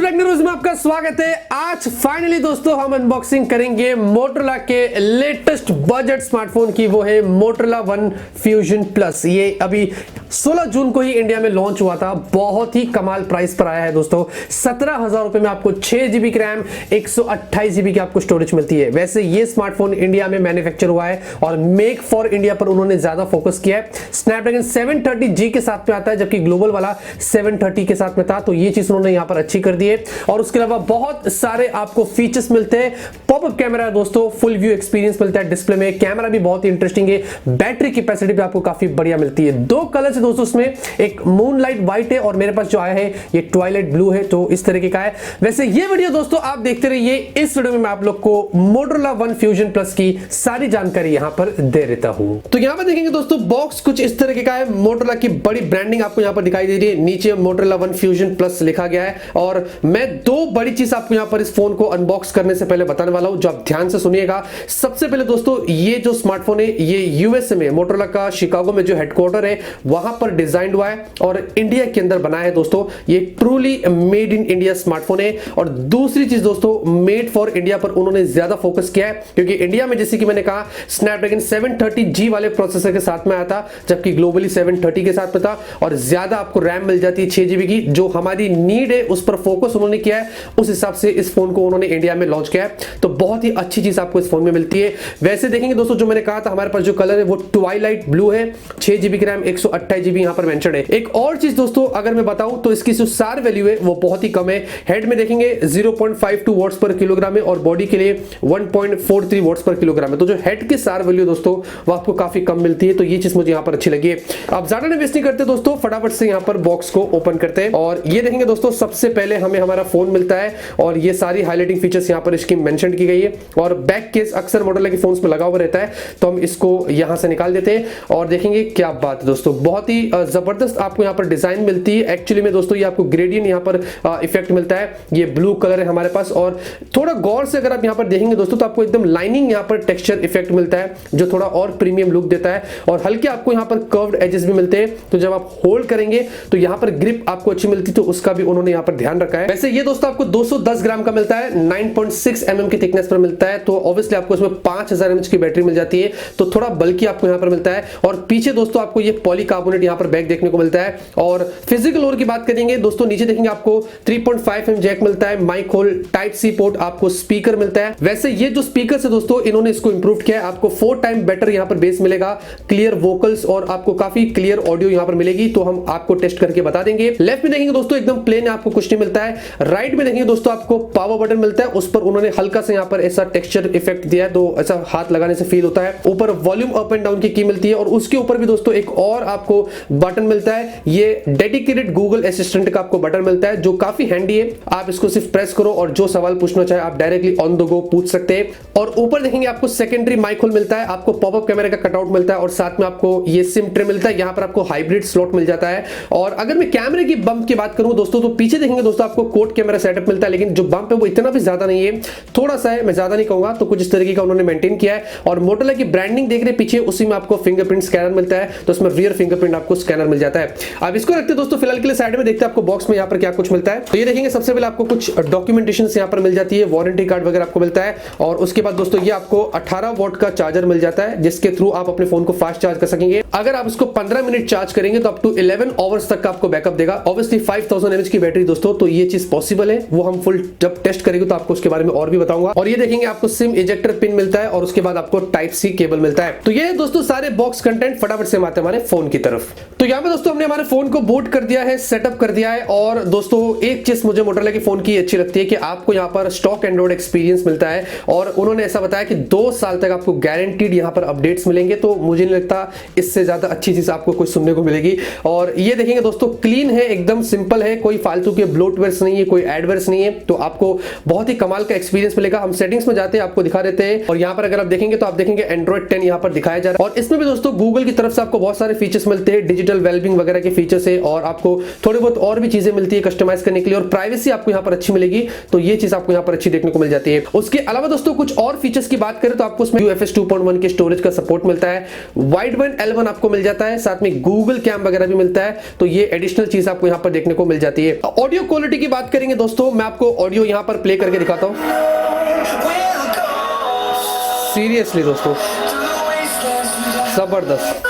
दोस्तों टेक्नोरविव्यू में आपका स्वागत है। आज फाइनली दोस्तों हम अनबॉक्सिंग करेंगे मोटोरोला के लेटेस्ट बजट स्मार्टफोन की, वो है मोटोरोला वन फ्यूजन प्लस। ये अभी 16 जून को ही इंडिया में लॉन्च हुआ था। बहुत ही कमाल प्राइस पर आया है दोस्तों। 17,000 रुपए में आपको 6 GB की रैम 128 GB की आपको स्टोरेज मिलती है। वैसे ये स्मार्टफोन इंडिया में मैन्युफैक्चर हुआ है और मेक फॉर इंडिया पर उन्होंने ज्यादा फोकस किया है। स्नैपड्रैगन 730G के साथ में आता है, जबकि ग्लोबल वाला 730 के साथ में था, तो ये चीज उन्होंने यहाँ पर अच्छी कर दी है। और उसके अलावा बहुत सारे आपको फीचर्स मिलते हैं। पॉपअप कैमरा दोस्तों, फुल व्यू एक्सपीरियंस मिलता है डिस्प्ले में। कैमरा भी बहुत ही इंटरेस्टिंग है। बैटरी कैपेसिटी भी आपको काफी बढ़िया मिलती है। दो कलर्स है दोस्तों उसमें, एक मूनलाइट व्हाइट है और मेरे पास जो आया है ये ट्वाइलाइट ब्लू है, तो इस तरीके का है। वैसे ये वीडियो दोस्तों आप देखते रहिए। इस वीडियो में मैं आप लोग को मोटोरोला वन फ्यूजन प्लस की सारी जानकारी यहां पर दे देता हूं। तो यहां पर देखेंगे दोस्तों बॉक्स कुछ इस तरीके का है। मोटोरोला की बड़ी ब्रांडिंग आपको यहां पर दिखाई दे रही है। नीचे मोटोरोला वन फ्यूजन प्लस लिखा गया है। और मैं दो बड़ी चीज आपको यहां पर इस फोन को अनबॉक्स करने से पहले बताने वाला हूं, जो आप ध्यान से सुनिएगा। सबसे पहले दोस्तों ये जो स्मार्टफोन है ये यूएसए में मोटोरोला का शिकागो में जो हेडक्वार्टर है वहां पर डिजाइन हुआ है और इंडिया के अंदर बनाया है दोस्तों। ये truly made in India smartphone है। और दूसरी चीज दोस्तों, मेड फॉर इंडिया पर उन्होंने ज्यादा फोकस किया है, क्योंकि इंडिया में जैसे कि मैंने कहा स्नैपड्रैगन 730G वाले प्रोसेसर के साथ में आया था, जबकि ग्लोबली 730 के साथ में था। और ज्यादा आपको रैम मिल जाती है 6 GB की, जो हमारी नीड है उस पर फोकस उन्होंने किया है। उस हिसाब से इस फोन को उन्होंने इंडिया में लॉन्च किया है, तो बहुत ही अच्छी चीज आपको इस फोन में मिलती है। वैसे देखेंगे दोस्तों, जो मैंने कहा था हमारे पास जो कलर है वो ट्वाइलाइट ब्लू है। 6 GB की रैम 128 GB यहां पर मेंशन है। एक और चीज दोस्तों अगर मैं बताऊं तो इसकी जो सार वैल्यू है वो बहुत ही कम है। हेड में देखेंगे 0.52 वॉट्स पर किलोग्राम है और बॉडी के लिए 1.43 वॉट्स पर किलोग्राम है। तो जो हेड की सार वैल्यू दोस्तों वो आपको काफी कम मिलती है, तो ये चीज मुझे यहां पर अच्छी लगी है। अब ज्यादा नहीं वेस्ट नहीं करते दोस्तों, फटाफट से यहां पर बॉक्स को ओपन करते हैं। और ये देखेंगे दोस्तों, सबसे पहले हमें हमारा फोन मिलता है और ये सारी हाइलाइटिंग फीचर्स यहां पर इसकी मेंशन की गई है। और बैक केस अक्सर मोटोरोला के फोन्स में लगा हुआ रहता है, तो हम इसको यहां से निकाल देते हैं और देखेंगे क्या बात है दोस्तों। बहुत ही जबरदस्त आपको यहां पर डिजाइन मिलती है। एक्चुअली में दोस्तों ये आपको ग्रेडियंट यहां पर इफेक्ट मिलता है। ये ब्लू कलर है हमारे पास और थोड़ा गौर से अगर आप यहां पर देखेंगे दोस्तों तो आपको एकदम लाइनिंग यहां पर टेक्सचर इफेक्ट मिलता है, जो थोड़ा और प्रीमियम लुक देता है। और हल्के आपको यहां पर कर्व्ड एजेस भी मिलते हैं, तो जब आप होल्ड करेंगे तो यहां पर ग्रिप आपको अच्छी मिलती है, तो उसका भी उन्होंने यहां पर ध्यान रखा है। वैसे ये दोस्तों आपको 210 ग्राम का मिलता है, 9.6 mm की थिकनेस पर मिलता है, तो ऑब्वियसली आपको इसमें 5000 mAh की बैटरी मिल जाती है, तो थोड़ा बल्कि आपको यहां पर मिलता है। और पीछे दोस्तों आपको ये पॉलीकार्बोनेट यहां पर बैक देखने को मिलता है। और फिजिकल ओर की बात करेंगे दोस्तों, नीचे देखेंगे आपको 3.5 mm जैक मिलता है, mic hole, type C port, आपको स्पीकर मिलता है। वैसे ये जो स्पीकर है दोस्तों इन्होंने इसको इंप्रूव किया है। आपको 4 टाइम बेटर यहां पर बेस मिलेगा, क्लियर वोकल्स और आपको काफी क्लियर ऑडियो यहां पर मिलेगी, तो हम आपको टेस्ट करके बता देंगे। लेफ्ट में देखेंगे दोस्तों एकदम प्लेन, आपको कुछ नहीं मिलता है। राइट में देखेंगे दोस्तों आपको पावर बटन मिलता है, उस पर उन्होंने हल्का सा यहां पर ऐसा टेक्सचर इफेक्ट दिया है, तो ऐसा हाथ लगाने से फील होता है। ऊपर वॉल्यूम अप एंड डाउन की मिलती है और उसके ऊपर भी दोस्तों एक और आपको बटन मिलता है। ये डेडिकेटेड गूगल असिस्टेंट का आपको बटन मिलता है, जो काफी हैंडी है। आप इसको सिर्फ प्रेस करो और जो सवाल पूछना चाहे आप डायरेक्टली ऑन द गो पूछ सकते हैं। और ऊपर देखेंगे आपको सेकेंडरी माइक होल मिलता है, आपको पॉपअप कैमरे का कटआउट मिलता है और साथ में आपको ये सिम ट्रे मिलता है। यहां पर आपको हाइब्रिड स्लॉट मिल जाता है। और अगर मैं कैमरे की बम्प की बात करूं दोस्तों, तो पीछे देखेंगे दोस्तों आपको कोड कैमरा सेटअप मिलता है, लेकिन जो बम्प है वो इतना भी ज्यादा नहीं है, थोड़ा सा है, मैं ज्यादा नहीं कहूंगा, तो कुछ इस तरीके का उन्होंने मेंटेन किया है। और मोटोरोला की ब्रांडिंग देख रहे पीछे, उसी में आपको फिंगरप्रिंट स्कैनर मिलता है, तो इसमें रियर फिंगरप्रिंट आपको स्कैनर मिल जाता है। अब इसको रखते दोस्तों फिलहाल के लिए साइड में, देखते हैं आपको बॉक्स में यहां पर क्या कुछ मिलता है। तो ये देखेंगे सबसे पहले आपको कुछ डॉक्यूमेंटेशन यहां पर मिल जाती है, वारंटी कार्ड वगैरह आपको मिलता है। और उसके बाद दोस्तों ये आपको 18 वॉट का चार्जर मिल जाता है, जिसके थ्रू आप अपने फोन को फास्ट चार्ज कर सकेंगे। अगर आप इसको 15 मिनट चार्ज करेंगे तो अप टू 11 आवर्स तक का आपको बैकअप देगा। ऑब्वियसली 5000 mAh की बैटरी दोस्तों, तो ये चीज पॉसिबल है, वो हम फुल जब टेस्ट करेंगे तो आपको उसके बारे में और भी बताऊंगा। और ये देखेंगे आपको सिम इजेक्टर पिन मिलता है और उसके बाद आपको टाइप सी केबल मिलता है। तो ये है दोस्तों सारे बॉक्स कंटेंट। फटाफट से आते हैं हमारे फोन की तरफ। तो यहाँ पे दोस्तों हमने हमारे फोन को बूट कर दिया है, सेटअप कर दिया है। और दोस्तों एक चीज मुझे मोटोरोला के फोन की अच्छी लगती है कि आपको यहाँ पर स्टॉक एंड्रॉइड एक्सपीरियंस मिलता है और उन्होंने ऐसा बताया कि 2 साल तक आपको गारंटीड यहाँ पर अपडेट्स मिलेंगे। तो मुझे नहीं लगता इससे ज्यादा अच्छी चीज आपको कुछ सुनने को मिलेगी। और ये देखेंगे दोस्तों क्लीन है, एकदम सिंपल है, कोई फालतू के ब्लोटवेयर्स नहीं है, कोई एडवेयर्स नहीं है, तो आपको बहुत ही कमाल का एक्सपीरियंस मिलेगा। हम सेटिंग्स में जाते हैं, आपको दिखा देते हैं। और यहाँ पर अगर आप देखेंगे तो आप देखेंगे एंड्रॉइड 10 यहाँ पर दिखाया जा रहा है। और इसमें भी दोस्तों गूगल की तरफ से आपको बहुत सारे फीचर्स मिलते हैं, डिजिटल वेलबिंग वगैरह के फीचर्स है, और आपको थोड़ी बहुत और भी चीजें मिलती है कस्टमाइज करने के लिए, और प्राइवेसी आपको यहाँ पर अच्छी मिलेगी। तो ये चीज आपको यहाँ पर अच्छी देखने को मिल जाती है। उसके अलावा दोस्तों कुछ और फीचर्स की बात करें तो आपको उसमें UFS 2.1 के स्टोरेज का सपोर्ट मिलता है, वाइड बैंड L1 आपको मिल जाता है, साथ में गूगल कैम वगैरह भी मिलता है। तो ये एडिशनल चीज आपको यहाँ पर देखने को मिल जाती है। ऑडियो क्वालिटी की बात करेंगे दोस्तों, मैं आपको ऑडियो यहाँ पर प्ले करके दिखाता हूँ। सीरियसली दोस्तों जबरदस्त,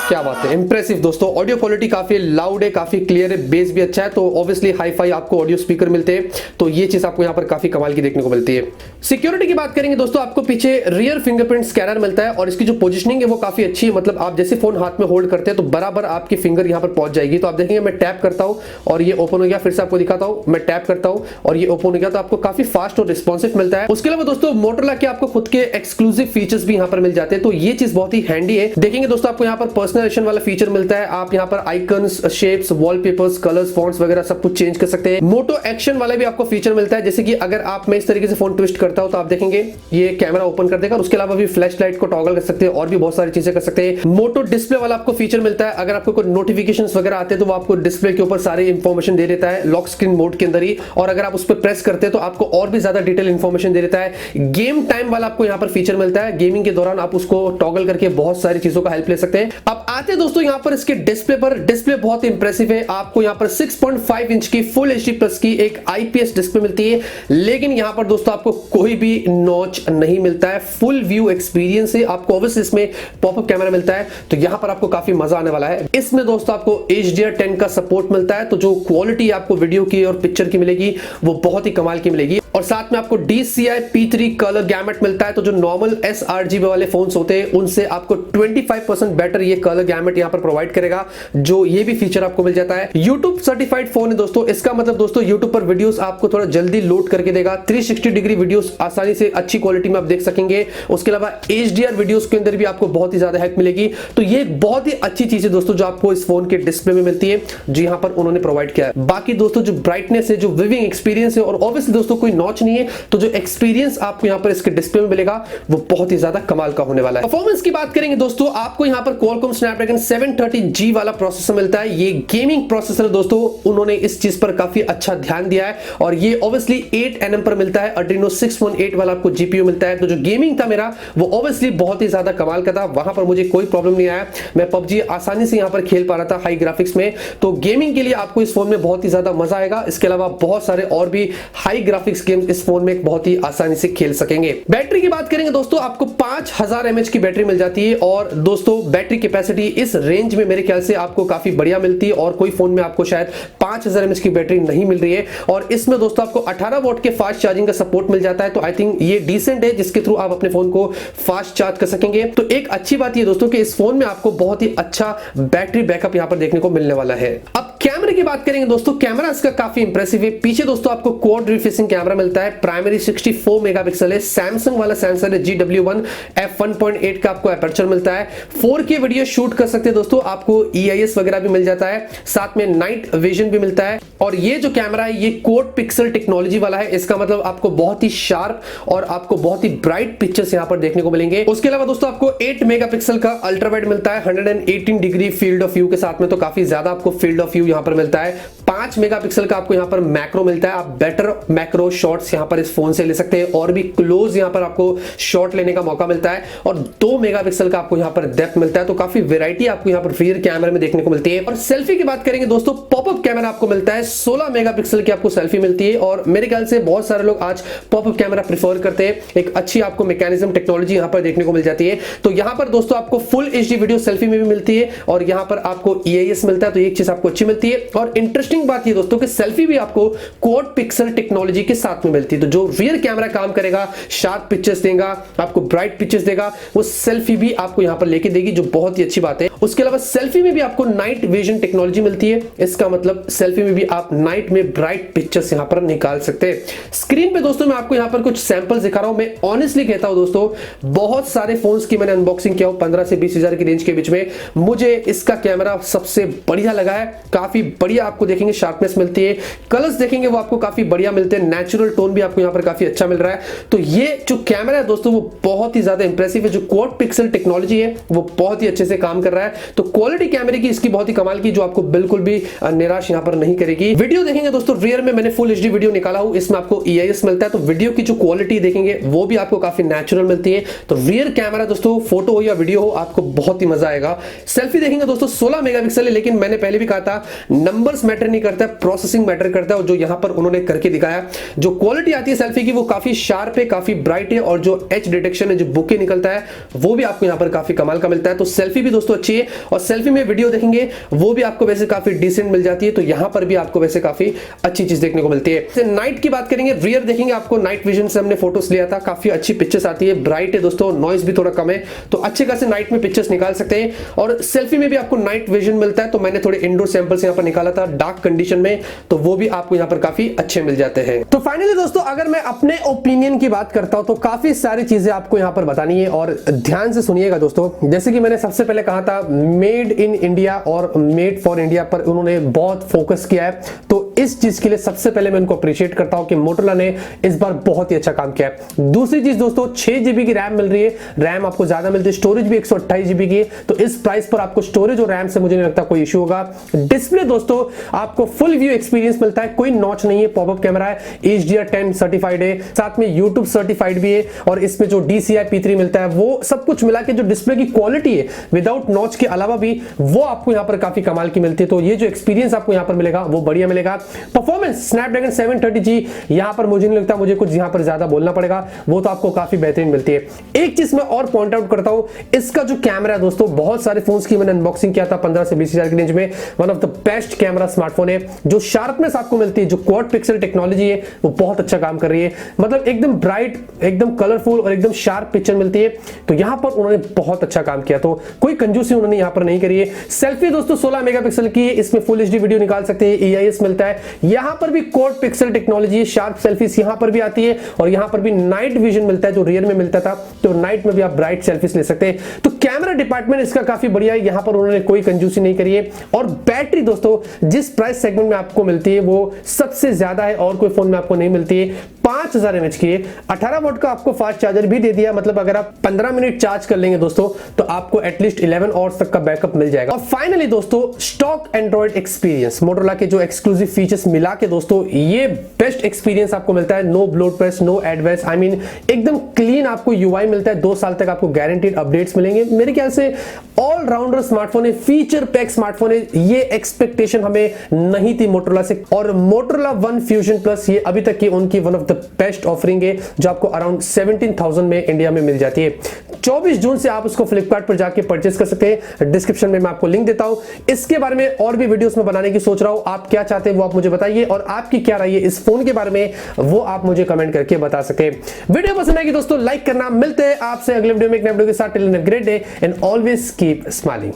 क्या बात है, इंप्रेसिव दोस्तों। ऑडियो क्वालिटी काफी लाउड है, काफी क्लियर है, बेस भी अच्छा है, तो ऑब्वियसली हाई फाई आपको ऑडियो स्पीकर मिलते हैं। तो ये चीज आपको यहाँ पर काफी कमाल की देखने को मिलती है। सिक्योरिटी की बात करेंगे दोस्तों, आपको पीछे रियर फिंगरप्रिंट स्कैनर मिलता है, और इसकी जो पोजीशनिंग है वो काफी अच्छी है। मतलब आप जैसे फोन हाथ में होल्ड करते हैं तो बराबर आपकी फिंगर यहाँ पर पहुंच जाएगी। तो आप देखेंगे मैं टैप करता हूँ और ये ओपन हो गया, फिर से आपको दिखाता हूँ, मैं टैप करता हूँ और ये ओपन हो गया। तो आपको काफी फास्ट और रिस्पॉन्सिव मिलता है। उसके अलावा दोस्तों मोटोरोला के आपको खुद के एक्सक्लूसिव फीचर्स भी यहाँ पर मिल जाते हैं। तो ये चीज बहुत ही हैंडी है। देखेंगे दोस्तों आपको यहाँ पर पर्सनलाइजेशन वाला फीचर मिलता है। आप यहाँ पर icons, shapes, wallpapers, colours, fonts वगैरह सब कुछ चेंज कर सकते हैं। मोटो एक्शन वाला भी आपको फीचर मिलता है, जैसे कि अगर आप मैं इस तरीके से फोन ट्विस्ट करता हूं तो आप देखेंगे ये कैमरा ओपन कर देगा। और उसके अलावा भी फ्लैश लाइट को टॉगल कर सकते हैं और भी बहुत सारी चीजें कर सकते हैं। मोटो डिस्प्ले वाला आपको फीचर मिलता है, अगर आपको कोई नोटिफिकेशंस वगैरह आते हैं तो वो आपको डिस्प्ले के ऊपर सारी इंफॉर्मेशन दे देता है लॉक स्क्रीन मोड के अंदर ही। और अगर आप उस पर प्रेस करते हैं तो आपको और भी ज्यादा डिटेल इंफॉर्मेशन दे देता है। गेम टाइम वाला आपको यहाँ पर फीचर मिलता है, गेमिंग के दौरान आप उसको टॉगल करके बहुत सारी चीजों का हेल्प ले सकते हैं। अब आते हैं दोस्तों यहाँ पर इसके डिस्प्ले पर। डिस्प्ले बहुत इंप्रेसिव है, आपको यहाँ पर 6.5 इंच की फुल HD प्लस की एक IPS डिस्प्ले मिलती है। लेकिन यहाँ पर दोस्तों आपको कोई भी नॉच नहीं मिलता है, फुल व्यू एक्सपीरियंस है। आपको ऑब्वियसली इसमें पॉपअप कैमरा मिलता है, तो यहाँ पर आपको काफी मजा आने वाला है। इसमें दोस्तों आपको HDR10 का सपोर्ट मिलता है, तो जो क्वालिटी आपको वीडियो की और पिक्चर की मिलेगी वो बहुत ही कमाल की मिलेगी। और साथ में आपको DCI P3 कलर गैमेट मिलता है, तो जो नॉर्मल sRGB वाले फोन्स होते हैं उनसे आपको 25% बेटर ये कलर गैमेट यहाँ पर प्रोवाइड करेगा, जो ये भी फीचर आपको मिल जाता है। YouTube सर्टिफाइड फोन है दोस्तों, इसका मतलब दोस्तों YouTube पर वीडियोस आपको थोड़ा जल्दी लोड करके देगा। 360 डिग्री वीडियोस आसानी से अच्छी क्वालिटी में आप देख सकेंगे। उसके अलावा HDR वीडियोस के अंदर भी आपको बहुत ही ज्यादा हेल्प मिलेगी। तो ये बहुत ही अच्छी चीज है दोस्तों जो आपको इस फोन के डिस्प्ले में मिलती है, जो यहाँ पर उन्होंने प्रोवाइड किया है। बाकी दोस्तों जो ब्राइटनेस है, जो विविंग एक्सपीरियंस है, और ऑब्वियसली दोस्तों कोई नॉच नहीं है, तो जो एक्सपीरियंस आपको यहाँ पर इसके डिस्प्ले में मिलेगा वो बहुत ही ज्यादा कमाल का होने वाला है। परफॉर्मेंस की बात करेंगे दोस्तों, आपको यहाँ पर Qualcomm Snapdragon 730G वाला प्रोसेसर मिलता है। ये गेमिंग प्रोसेसर दोस्तों, उन्होंने इस चीज पर काफी अच्छा ध्यान दिया है, और ये ऑब्वियसली 8nm पर मिलता है। Adreno 618 वाला आपको GPU मिलता है। तो जो गेमिंग था मेरा वो ऑब्वियसली बहुत ही ज्यादा कमाल का था, वहां पर मुझे कोई प्रॉब्लम नहीं आया। मैं PUBG आसानी से यहाँ पर खेल पा रहा था हाई ग्राफिक्स में। तो गेमिंग के लिए आपको इस फोन में बहुत ही ज्यादा मजा आएगा। इसके अलावा बहुत सारे और भी हाई ग्राफिक्स गेम्स इस फोन में बहुत ही आसानी से खेल सकेंगे। बैटरी की बात करेंगे दोस्तों, आपको 5000 mAh की बैटरी मिल जाती है, और दोस्तों बैटरी कैपेसिटी इस रेंज में मेरे ख्याल से आपको काफी बढ़िया मिलती है, और कोई फोन में आपको शायद 5000 mAh की बैटरी नहीं मिल रही है। और इसमें दोस्तों आपको 18 वॉट के फास्ट चार्जिंग का सपोर्ट मिल जाता है। तो आई थिंक ये डिसेंट है, जिसके थ्रू आप अपने फोन को फास्ट चार्ज कर सकेंगे। तो एक अच्छी बात ये दोस्तों कि इस फोन में आपको बहुत ही अच्छा बैटरी बैकअप यहाँ पर देखने को मिलने वाला है। अब कैमरे की बात करेंगे दोस्तों, कैमरा इसका काफी इंप्रेसिव है। पीछे दोस्तों आपको क्वाड रिफेसिंग कैमरा मिलता है, प्राइमरी 64 मेगापिक्सल है, सैमसंग वाला सेंसर है, GW1 f1.8 का आपको एपर्चर मिलता है। 4K वीडियो शूट कर सकते हैं दोस्तों, आपको EIS वगैरह भी मिल जाता है, साथ में नाइट विजन भी मिलता है। और ये जो कैमरा है ये क्वाड पिक्सल टेक्नोलॉजी वाला है, इसका मतलब आपको बहुत ही शार्प और आपको बहुत ही ब्राइट पिक्चर्स यहां पर देखने को मिलेंगे। उसके अलावा दोस्तों आपको 8 मेगापिक्सल का अल्ट्रा वाइड मिलता है 118 डिग्री फील्ड ऑफ व्यू के साथ में, तो काफी ज्यादा आपको फील्ड ऑफ व्यू यहां पर मिलता है। 5 मेगापिक्सल का आपको यहां पर मैक्रो मिलता है, आप बेटर मैक्रो शॉट्स यहां पर इस फोन से ले सकते हैं, और भी क्लोज यहां पर आपको शॉट लेने का मौका मिलता है। और 2 मेगापिक्सल का आपको यहां पर डेप्थ मिलता है, तो काफी वैरायटी आपको यहां पर रियर कैमरे में देखने को मिलती है। और सेल्फी की बात करेंगे दोस्तों, पॉपअप कैमरा आपको मिलता है, 16 मेगापिक्सल की आपको सेल्फी मिलती है, और मेरे ख्याल से बहुत सारे लोग आज पॉपअप कैमरा प्रेफर करते हैं। एक अच्छी आपको मैकेनिज्म टेक्नोलॉजी यहां पर देखने को मिल जाती है। तो यहां पर दोस्तों आपको फुल HD वीडियो सेल्फी में भी मिलती है, और यहां पर आपको EIS मिलता है, तो एक चीज आपको अच्छी मिलती है। और इंटरेस्टिंग बात ये दोस्तों कि सेल्फी भी आपको क्वाड पिक्सल टेक्नोलॉजी के साथ में मिलती है। तो जो रियर कैमरा काम करेगा, शार्प पिक्चर्स देगा, आपको ब्राइट पिक्चर्स देगा, वो सेल्फी भी आपको यहां पर लेके देगी, जो बहुत ही अच्छी बात है। उसके अलावा सेल्फी में भी आपको नाइट विजन टेक्नोलॉजी मिलती है, इसका मतलब सेल्फी में भी आप नाइट में ब्राइट पिक्चर्स यहां पर निकाल सकते हैं। स्क्रीन पे दोस्तों मैं आपको यहां पर कुछ सैंपल्स दिखा रहा हूं। मैं ऑनेस्टली कहता हूं दोस्तों, बहुत सारे फोन्स की मैंने अनबॉक्सिंग किया हूं 15 से 20 हजार की रेंज के बीच में, मुझे इसका कैमरा सबसे बढ़िया लगा है। काफी बढ़िया आपको देखेंगे देखेंगे शार्पनेस मिलती है, कलर्स देखेंगे वो आपको काफी बढ़िया मिलते हैं, नेचुरल टोन भी आपको यहाँ पर काफी अच्छा मिल रहा है। तो ये जो कैमरा है दोस्तों वो बहुत ही ज्यादा इंप्रेसिव है, जो क्वाड पिक्सल टेक्नोलॉजी है वो बहुत ही अच्छे से काम कर रहा है। तो क्वालिटी कैमरे की इसकी बहुत ही कमाल की, जो आपको बिल्कुल भी निराश यहाँ पर नहीं करेगी। वीडियो देखेंगे दोस्तों, रियर में मैंने फुल एचडी वीडियो निकाला हूं, इसमें आपको EIS मिलता है, तो वीडियो की जो क्वालिटी देखेंगे वो भी आपको काफी नेचुरल मिलती है। तो रियर कैमरा दोस्तों, फोटो हो या वीडियो हो, आपको बहुत ही मजा आएगा। सेल्फी देखेंगे दोस्तों 16 मेगापिक्सल है, लेकिन मैंने पहले भी कहा था नंबर्स मैटर नहीं करता, प्रोसेसिंग मैटर करता है, और जो यहां पर उन्होंने करके दिखाया, जो क्वालिटी आती है सेल्फी की वो काफी शार्प है, काफी ब्राइट है, और जो एच डिटेक्शन है, जो बुके निकलता है वो भी आपको यहां पर काफी कमाल का मिलता है। तो सेल्फी भी दोस्तों अच्छी है, और सेल्फी में वीडियो देखेंगे वो भी आपको वैसे काफी डिसेंट मिल जाती है। तो यहां पर भी आपको वैसे काफी अच्छी चीज देखने को मिलती है। नाइट की बात करेंगे, रियर देखेंगे आपको नाइट विजन से हमने फोटोस लिया था, काफी अच्छी पिक्चर्स आती है, ब्राइट है दोस्तों, नॉइज भी थोड़ा कम है, तो अच्छे खासे नाइट में पिक्चर्स निकाल सकते हैं। और सेल्फी में भी आपको नाइट विजन मिलता है, तो मैंने थोड़े इंडोर सैंपल्स यहां पर निकाला था डार्क कंडीशन में, तो वो भी आपको यहां पर काफी अच्छे मिल जाते हैं। तो फाइनली दोस्तों, अगर मैं अपने ओपिनियन की बात करता हूं तो काफी सारी चीजें आपको यहां पर बतानी है, और ध्यान से सुनिएगा दोस्तों। जैसे कि मैंने सबसे पहले कहा था, मेड इन इंडिया और मेड फॉर इंडिया पर उन्होंने बहुत फोकस किया है, तो इस चीज के लिए सबसे पहले मैं उनको अप्रिशिएट करता हूं कि मोटोरोला ने इस बार बहुत ही अच्छा काम किया है। दूसरी चीज दोस्तों, 6 GB की रैम मिल रही है, रैम आपको ज्यादा मिलती है, स्टोरेज भी 128 GB की है, तो इस प्राइस पर आपको स्टोरेज और रैम से मुझे नहीं लगता कोई इशू होगा। डिस्प्ले दोस्तों आपको फुल व्यू एक्सपीरियंस मिलता है, कोई नॉच नहीं है, पॉपअप कैमरा है, HDR10 सर्टिफाइड है, साथ में YouTube सर्टिफाइड भी है, और इसमें जो DCI P3 मिलता है, वो सब कुछ मिला के जो डिस्प्ले की क्वालिटी है विदाउट नॉच के अलावा भी वो आपको यहां पर काफी कमाल की मिलती है। तो ये जो एक्सपीरियंस आपको यहां पर मिलेगा वो बढ़िया मिलेगा। परफॉर्मेंस स्नैपड्रैगन 730G, यहां पर मुझे नहीं लगता मुझे कुछ यहां पर ज्यादा बोलना पड़ेगा, वो तो आपको काफी बेहतरीन मिलती है। एक चीज मैं और पॉइंट आउट करता हूं, इसका जो कैमरा है दोस्तों, बहुत सारे फोन्स की मैंने अनबॉक्सिंग किया था 15 से 20 हजार की रेंज में, one of the best camera smartphone है। जो शार्पनेस आपको मिलती है, जो क्वाड पिक्सल टेक्नोलॉजी है, वो बहुत अच्छा काम कर रही है, मतलब एकदम ब्राइट, एकदम कलरफुल और एकदम शार्प पिक्चर मिलती है। तो यहां पर उन्होंने बहुत अच्छा काम किया, तो कोई कंजूसी उन्होंने यहां पर नहीं करी है। सेल्फी दोस्तों 16 मेगापिक्सल की है, इसमें फुल एचडी वीडियो निकाल सकते हैं, EIS मिलता है, यहां पर भी quad pixel technology, sharp selfies यहां पर भी आती है, और यहां पर भी नाइट विजन मिलता है, जो रियर में मिलता था, तो नाइट में भी आप ब्राइट सेल्फीज ले सकते हैं। तो कैमरा डिपार्टमेंट इसका काफी बढ़िया है, यहां पर उन्होंने कोई कंजूसी नहीं करी है। और बैटरी दोस्तों जिस प्राइस सेगमेंट में आपको मिलती है वो सबसे ज्यादा है, और कोई फोन में आपको नहीं मिलती है। 5000 mAh की 18 वोल्ट का आपको फास्ट चार्जर भी दे दिया, मतलब अगर आप 15 मिनट चार्ज कर लेंगे दोस्तों तो आपको एटलीस्ट 11 आवर्स तक का बैकअप मिल जाएगा। और फाइनली दोस्तों, स्टॉक एंड्रॉइड एक्सपीरियंस, मोटोरोला के जो एक्सक्लूसिव फीचर्स मिला के दोस्तों ये बेस्ट एक्सपीरियंस आपको मिलता है। No bloat press, no advice, I mean एकदम क्लीन आपको UI मिलता है, 2 साल तक आपको गारंटीड अपडेट्स मिलेंगे। मेरे ख्याल से ऑलराउंडर स्मार्टफोन है, फीचर पैक स्मार्टफोन है, ये एक्सपेक्टेशन हमें नहीं थी मोटोरोला से। और मोटोरोला वन फ्यूजन प्लस ये अभी तक की उनकी one of the best offering है, जो आपको अराउंड 17,000 में इंडिया में मिल जाती है। 24 जून से आप उसको फ्लिपकार्ट पर जाके परचेस कर सकते हैं, डिस्क्रिप्शन में मैं आपको लिंक देता हूं। इसके बारे में और भी वीडियोस में बनाने की सोच रहा हूं, आप क्या चाहते हैं वो आप मुझे बताइए, और आपकी क्या राय है इस फोन के बारे में वो आप मुझे कमेंट करके बता सके। वीडियो पसंद आएगी दोस्तों लाइक करना। मिलते हैं आपसे अगले वीडियो में एक नए वीडियो के साथ। Till then have a great day and always keep smiling.